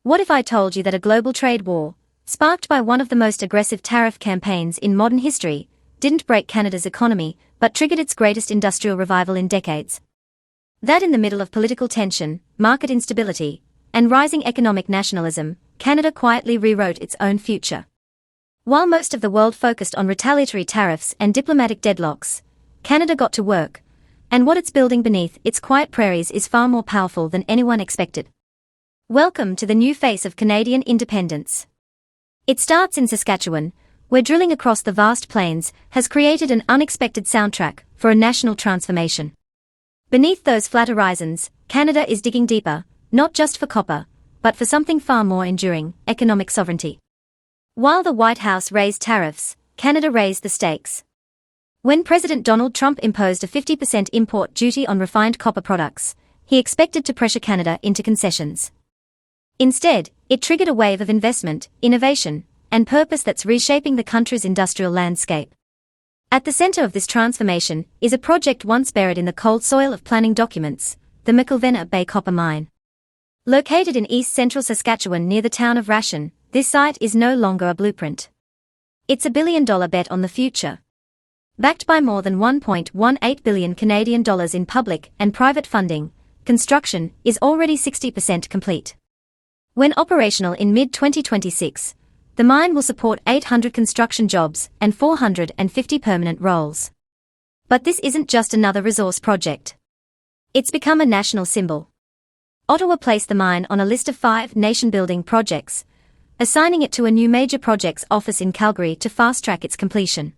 What if I told you that a global trade war, sparked by one of the most aggressive tariff campaigns in modern history, didn't break Canada's economy, but triggered its greatest industrial revival in decades? That in the middle of political tension, market instability, and rising economic nationalism, Canada quietly rewrote its own future. While most of the world focused on retaliatory tariffs and diplomatic deadlocks, Canada got to work, and what it's building beneath its quiet prairies is far more powerful than anyone expected. Welcome to the new face of Canadian independence. It starts in Saskatchewan, where drilling across the vast plains has created an unexpected soundtrack for a national transformation. Beneath those flat horizons, Canada is digging deeper, not just for copper, but for something far more enduring: economic sovereignty. While the White House raised tariffs, Canada raised the stakes. When President Donald Trump imposed a 50% import duty on refined copper products, he expected to pressure Canada into concessions. Instead, it triggered a wave of investment, innovation, and purpose that's reshaping the country's industrial landscape. At the center of this transformation is a project once buried in the cold soil of planning documents: the McIlvenna Bay copper mine. Located in east-central Saskatchewan near the town of Ration, this site is no longer a blueprint. It's a billion-dollar bet on the future. Backed by more than 1.18 billion Canadian dollars in public and private funding, construction is already 60% complete. When operational in mid-2026, the mine will support 800 construction jobs and 450 permanent roles. But this isn't just another resource project. It's become a national symbol. Ottawa placed the mine on a list of 5 nation-building projects, assigning it to a new major projects office in Calgary to fast-track its completion.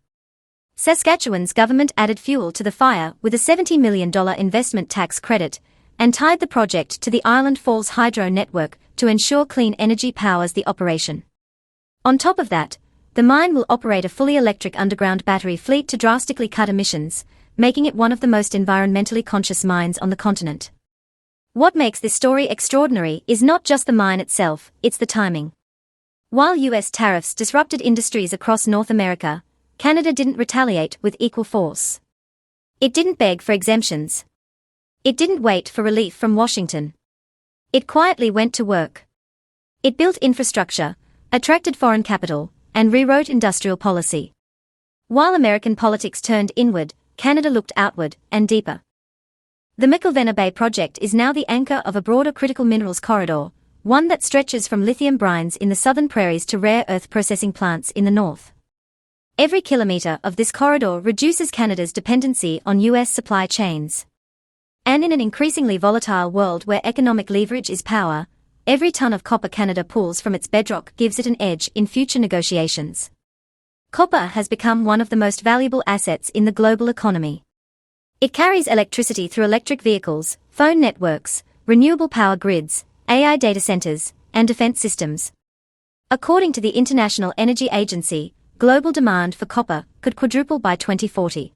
Saskatchewan's government added fuel to the fire with a $70 million investment tax credit and tied the project to the Island Falls Hydro Network to ensure clean energy powers the operation. On top of that, the mine will operate a fully electric underground battery fleet to drastically cut emissions, making it one of the most environmentally conscious mines on the continent. What makes this story extraordinary is not just the mine itself, it's the timing. While US tariffs disrupted industries across North America, Canada didn't retaliate with equal force. It didn't beg for exemptions. It didn't wait for relief from Washington. It quietly went to work. It built infrastructure, attracted foreign capital, and rewrote industrial policy. While American politics turned inward, Canada looked outward and deeper. The McIlvenna Bay project is now the anchor of a broader critical minerals corridor, one that stretches from lithium brines in the southern prairies to rare earth processing plants in the north. Every kilometer of this corridor reduces Canada's dependency on US supply chains. And in an increasingly volatile world where economic leverage is power, every ton of copper Canada pulls from its bedrock gives it an edge in future negotiations. Copper has become one of the most valuable assets in the global economy. It carries electricity through electric vehicles, phone networks, renewable power grids, AI data centers, and defense systems. According to the International Energy Agency, global demand for copper could quadruple by 2040.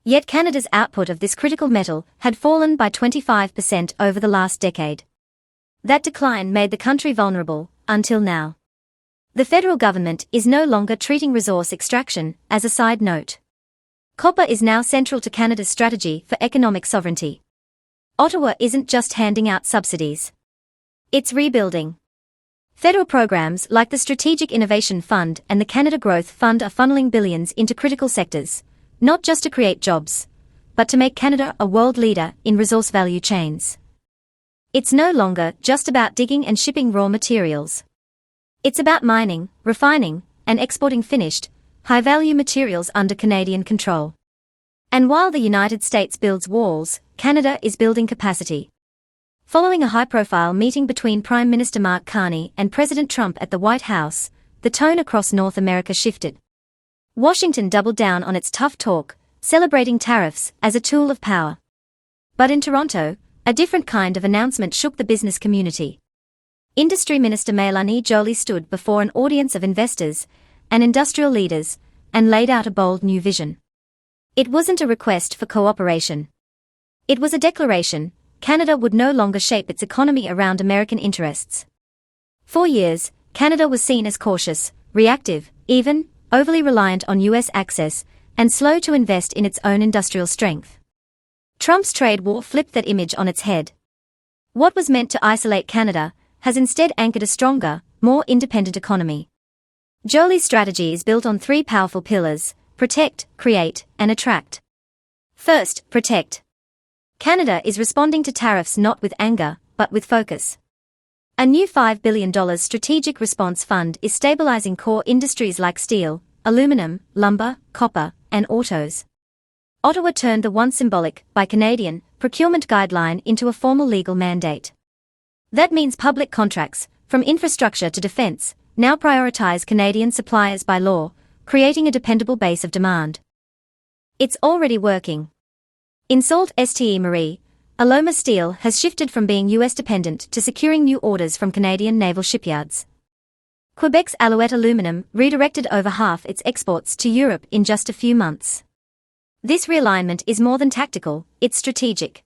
Yet Canada's output of this critical metal had fallen by 25% over the last decade. That decline made the country vulnerable, until now. The federal government is no longer treating resource extraction as a side note. Copper is now central to Canada's strategy for economic sovereignty. Ottawa isn't just handing out subsidies. It's rebuilding. Federal programs like the Strategic Innovation Fund and the Canada Growth Fund are funneling billions into critical sectors, not just to create jobs, but to make Canada a world leader in resource value chains. It's no longer just about digging and shipping raw materials. It's about mining, refining, and exporting finished, high-value materials under Canadian control. And while the United States builds walls, Canada is building capacity. Following a high-profile meeting between Prime Minister Mark Carney and President Trump at the White House, the tone across North America shifted. Washington doubled down on its tough talk, celebrating tariffs as a tool of power. But in Toronto, a different kind of announcement shook the business community. Industry Minister Mélanie Joly stood before an audience of investors and industrial leaders and laid out a bold new vision. It wasn't a request for cooperation. It was a declaration: Canada would no longer shape its economy around American interests. For years, Canada was seen as cautious, reactive, even overly reliant on US access, and slow to invest in its own industrial strength. Trump's trade war flipped that image on its head. What was meant to isolate Canada has instead anchored a stronger, more independent economy. Jolie's strategy is built on three powerful pillars: protect, create, and attract. First, protect. Canada is responding to tariffs not with anger, but with focus. A new $5 billion strategic response fund is stabilizing core industries like steel, aluminum, lumber, copper, and autos. Ottawa turned the once symbolic, by Canadian, procurement guideline into a formal legal mandate. That means public contracts, from infrastructure to defense, now prioritize Canadian suppliers by law, creating a dependable base of demand. It's already working. In Sault Ste. Marie, Aloma Steel has shifted from being US dependent to securing new orders from Canadian naval shipyards. Quebec's Alouette Aluminum redirected over half its exports to Europe in just a few months. This realignment is more than tactical, it's strategic.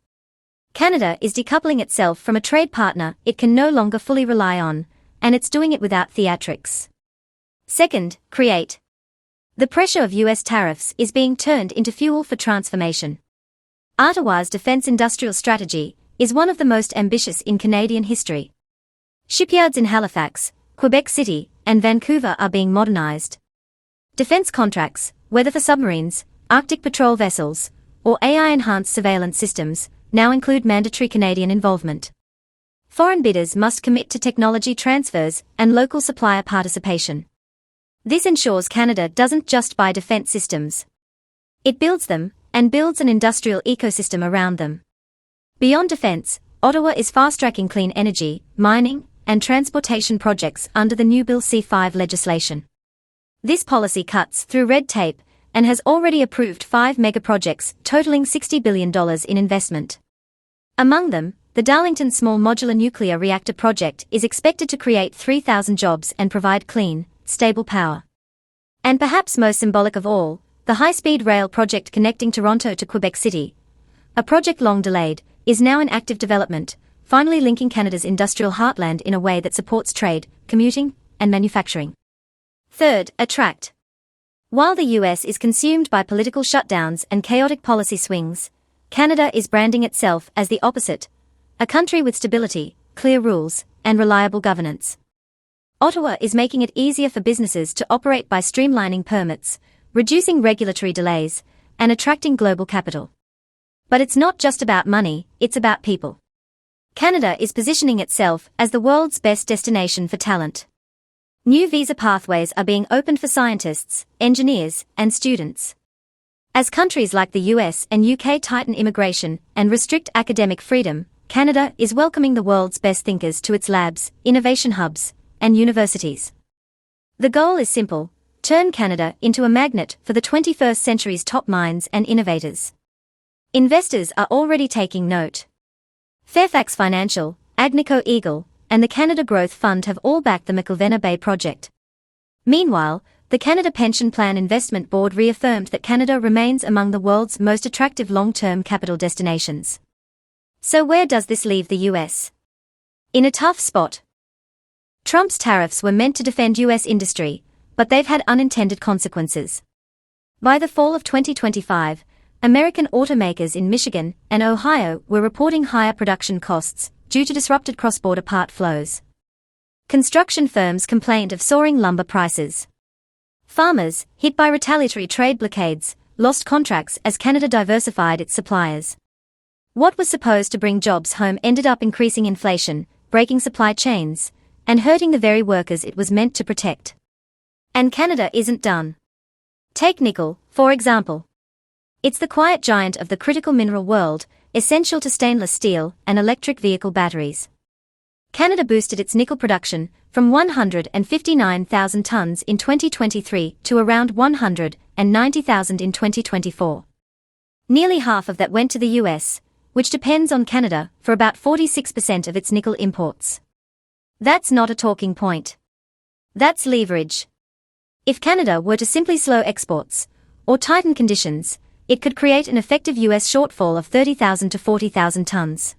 Canada is decoupling itself from a trade partner it can no longer fully rely on, and it's doing it without theatrics. Second, create. The pressure of US tariffs is being turned into fuel for transformation. Ottawa's defense industrial strategy is one of the most ambitious in Canadian history. Shipyards in Halifax, Quebec City, and Vancouver are being modernized. Defense contracts, whether for submarines, Arctic patrol vessels, or AI-enhanced surveillance systems, now include mandatory Canadian involvement. Foreign bidders must commit to technology transfers and local supplier participation. This ensures Canada doesn't just buy defense systems. It builds them, and builds an industrial ecosystem around them. Beyond defense, Ottawa is fast-tracking clean energy, mining, and transportation projects under the new Bill C-5 legislation. This policy cuts through red tape and has already approved 5 megaprojects totaling $60 billion in investment. Among them, the Darlington Small Modular Nuclear Reactor project is expected to create 3,000 jobs and provide clean, stable power. And perhaps most symbolic of all, the high-speed rail project connecting Toronto to Quebec City, a project long delayed, is now in active development, finally linking Canada's industrial heartland in a way that supports trade, commuting, and manufacturing. Third, attract. While the US is consumed by political shutdowns and chaotic policy swings, Canada is branding itself as the opposite, a country with stability, clear rules, and reliable governance. Ottawa is making it easier for businesses to operate by streamlining permits, reducing regulatory delays, and attracting global capital. But it's not just about money, it's about people. Canada is positioning itself as the world's best destination for talent. New visa pathways are being opened for scientists, engineers, and students. As countries like the US and UK tighten immigration and restrict academic freedom, Canada is welcoming the world's best thinkers to its labs, innovation hubs, and universities. The goal is simple: turn Canada into a magnet for the 21st century's top minds and innovators. Investors are already taking note. Fairfax Financial, Agnico Eagle, and the Canada Growth Fund have all backed the McIlvenna Bay project. Meanwhile, the Canada Pension Plan Investment Board reaffirmed that Canada remains among the world's most attractive long-term capital destinations. So where does this leave the US? In a tough spot. Trump's tariffs were meant to defend US industry, but they've had unintended consequences. By the fall of 2025, American automakers in Michigan and Ohio were reporting higher production costs due to disrupted cross-border part flows. Construction firms complained of soaring lumber prices. Farmers, hit by retaliatory trade blockades, lost contracts as Canada diversified its suppliers. What was supposed to bring jobs home ended up increasing inflation, breaking supply chains, and hurting the very workers it was meant to protect. And Canada isn't done. Take nickel, for example. It's the quiet giant of the critical mineral world, essential to stainless steel and electric vehicle batteries. Canada boosted its nickel production from 159,000 tons in 2023 to around 190,000 in 2024. Nearly half of that went to the US, which depends on Canada for about 46% of its nickel imports. That's not a talking point. That's leverage. If Canada were to simply slow exports, or tighten conditions, it could create an effective US shortfall of 30,000 to 40,000 tons.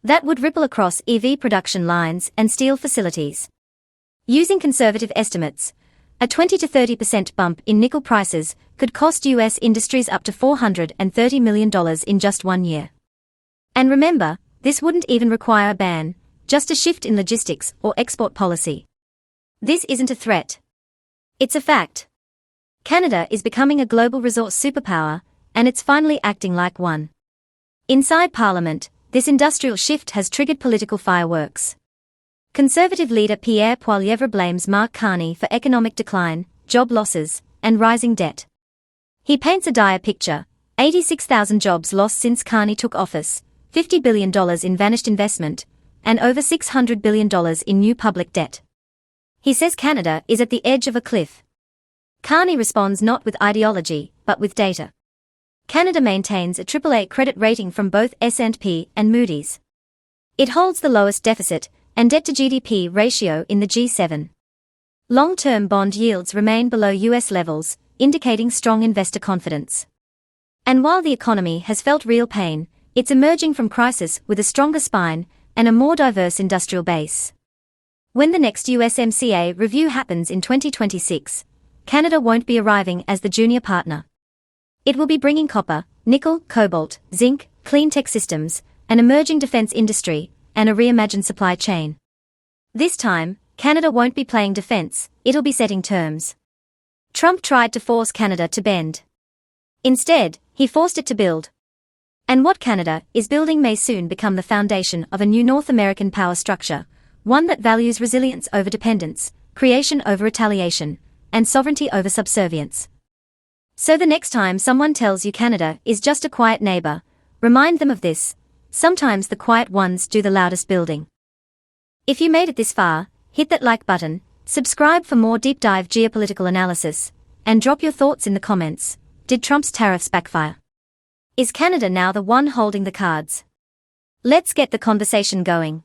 That would ripple across EV production lines and steel facilities. Using conservative estimates, a 20 to 30% bump in nickel prices could cost US industries up to $430 million in just 1 year. And remember, this wouldn't even require a ban. just a shift in logistics or export policy. This isn't a threat. It's a fact. Canada is becoming a global resource superpower, and it's finally acting like one. Inside Parliament, this industrial shift has triggered political fireworks. Conservative leader Pierre Poilievre blames Mark Carney for economic decline, job losses, and rising debt. He paints a dire picture: 86,000 jobs lost since Carney took office, $50 billion in vanished investment, and over $600 billion in new public debt. He says Canada is at the edge of a cliff. Carney responds not with ideology, but with data. Canada maintains a AAA credit rating from both S&P and Moody's. It holds the lowest deficit and debt-to-GDP ratio in the G7. Long-term bond yields remain below US levels, indicating strong investor confidence. And while the economy has felt real pain, it's emerging from crisis with a stronger spine and a more diverse industrial base. When the next USMCA review happens in 2026, Canada won't be arriving as the junior partner. It will be bringing copper, nickel, cobalt, zinc, clean tech systems, an emerging defense industry, and a reimagined supply chain. This time, Canada won't be playing defense, it'll be setting terms. Trump tried to force Canada to bend. Instead, he forced it to build. And what Canada is building may soon become the foundation of a new North American power structure, one that values resilience over dependence, creation over retaliation, and sovereignty over subservience. So the next time someone tells you Canada is just a quiet neighbor, remind them of this: sometimes the quiet ones do the loudest building. If you made it this far, hit that like button, subscribe for more deep dive geopolitical analysis, and drop your thoughts in the comments. Did Trump's tariffs backfire? Is Canada now the one holding the cards? Let's get the conversation going.